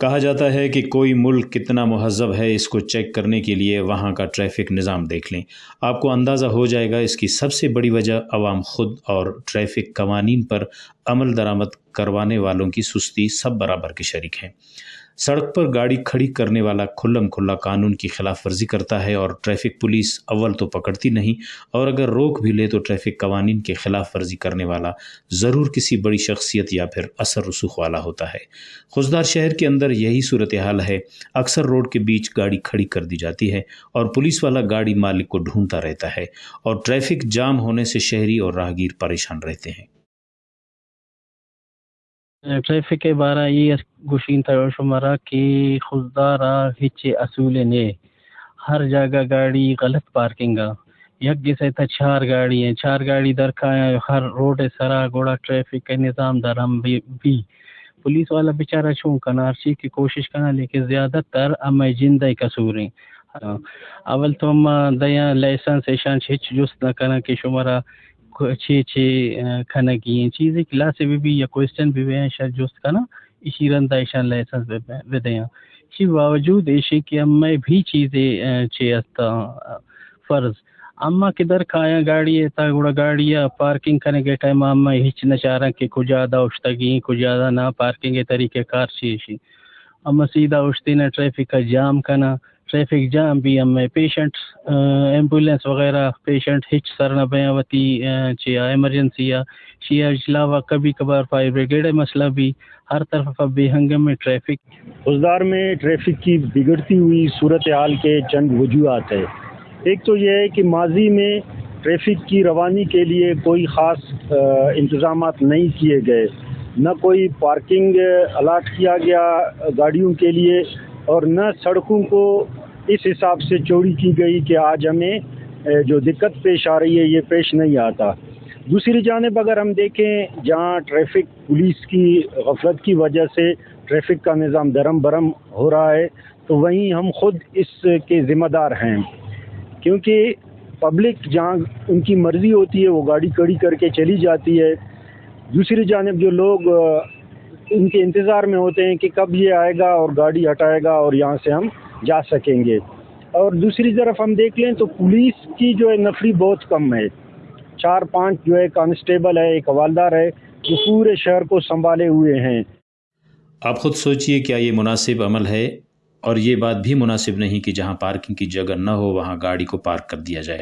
کہا جاتا ہے کہ کوئی ملک کتنا مہذب ہے اس کو چیک کرنے کے لیے وہاں کا ٹریفک نظام دیکھ لیں۔ آپ کو اندازہ ہو جائے گا اس کی سب سے بڑی وجہ عوام خود اور ٹریفک قوانین پر عمل درآمد کروانے والوں کی سستی سب برابر کے شریک ہیں۔ سڑک پر گاڑی کھڑی کرنے والا کھلم کھلا قانون کی خلاف ورزی کرتا ہے اور ٹریفک پولیس اول تو پکڑتی نہیں، اور اگر روک بھی لے تو ٹریفک قوانین کی خلاف ورزی کرنے والا ضرور کسی بڑی شخصیت یا پھر اثر رسوخ والا ہوتا ہے۔ خوزدار شہر کے اندر یہی صورتحال ہے۔ اکثر روڈ کے بیچ گاڑی کھڑی کر دی جاتی ہے اور پولیس والا گاڑی مالک کو ڈھونڈتا رہتا ہے، اور ٹریفک جام ہونے سے شہری اور راہگیر پریشان رہتے ہیں۔ ٹریفک کے بارا یہ گوشین تھا شمارا کہ خزدارا ہچ اصول نے ہر جگہ گاڑی غلط پارکنگا یک جیسے تھا چار گاڑی ہیں، چار گاڑی درکا ہے ہر روڈ سرا گوڑا ٹریفک کا نظام درم بھی پولیس والا بیچارہ چون کنارچی کی کوشش کرنا، لیکن زیادہ تر اما جندہ قصور ہیں۔ اول تو اما دیا لائسنس ایشان ہچ جست نہ کرنا کہ شمارا کھانا کی چیزیں کلاس بھی یا کوشچن بھی ہیں شاید جست کا نا اسی رندا ایشان لائسنس بدیاں اسی باوجود ایشی کہ میں بھی چیزیں چیتا فرض اما کدھر کھایا گاڑی ہے تا گوڑا گاڑی پارکنگ کرنے کے ٹائم اما ہچ نہ چاہ رہا کہ کچھ زیادہ اشتگی کچھ زیادہ نہ پارکنگ کے طریقے کار چیشی اما سیدھا اشتی نہ ٹریفک کا جام کرنا، ٹریفک جام بھی ہمیں پیشنٹ ایمبولینس وغیرہ پیشنٹ ہچ سرنا بیاوتی چیا ایمرجنسی یا شیا علاوہ کبھی کبھار فائر بریگیڈ مسئلہ بھی ہر طرف بے ہنگم میں ٹریفک خزدار میں ٹریفک کی بگڑتی ہوئی صورتحال کے چند وجوہات ہے۔ ایک تو یہ ہے کہ ماضی میں ٹریفک کی روانی کے لیے کوئی خاص انتظامات نہیں کیے گئے، نہ کوئی پارکنگ الاٹ کیا گیا گاڑیوں کے لیے، اور نہ سڑکوں کو اس حساب سے چوڑی کی گئی کہ آج ہمیں جو دقت پیش آ رہی ہے یہ پیش نہیں آتا۔ دوسری جانب اگر ہم دیکھیں جہاں ٹریفک پولیس کی غفلت کی وجہ سے ٹریفک کا نظام درم برم ہو رہا ہے، تو وہیں ہم خود اس کے ذمہ دار ہیں، کیونکہ پبلک جہاں ان کی مرضی ہوتی ہے وہ گاڑی کھڑی کر کے چلی جاتی ہے، دوسری جانب جو لوگ ان کے انتظار میں ہوتے ہیں کہ کب یہ آئے گا اور گاڑی ہٹائے گا اور یہاں سے ہم جا سکیں گے۔ اور دوسری طرف ہم دیکھ لیں تو پولیس کی جو ہے نفری بہت کم ہے، 4-5 جو ہے کانسٹیبل ہے، ایک حوالدار ہے جو پورے شہر کو سنبھالے ہوئے ہیں۔ آپ خود سوچئے کیا یہ مناسب عمل ہے؟ اور یہ بات بھی مناسب نہیں کہ جہاں پارکنگ کی جگہ نہ ہو وہاں گاڑی کو پارک کر دیا جائے۔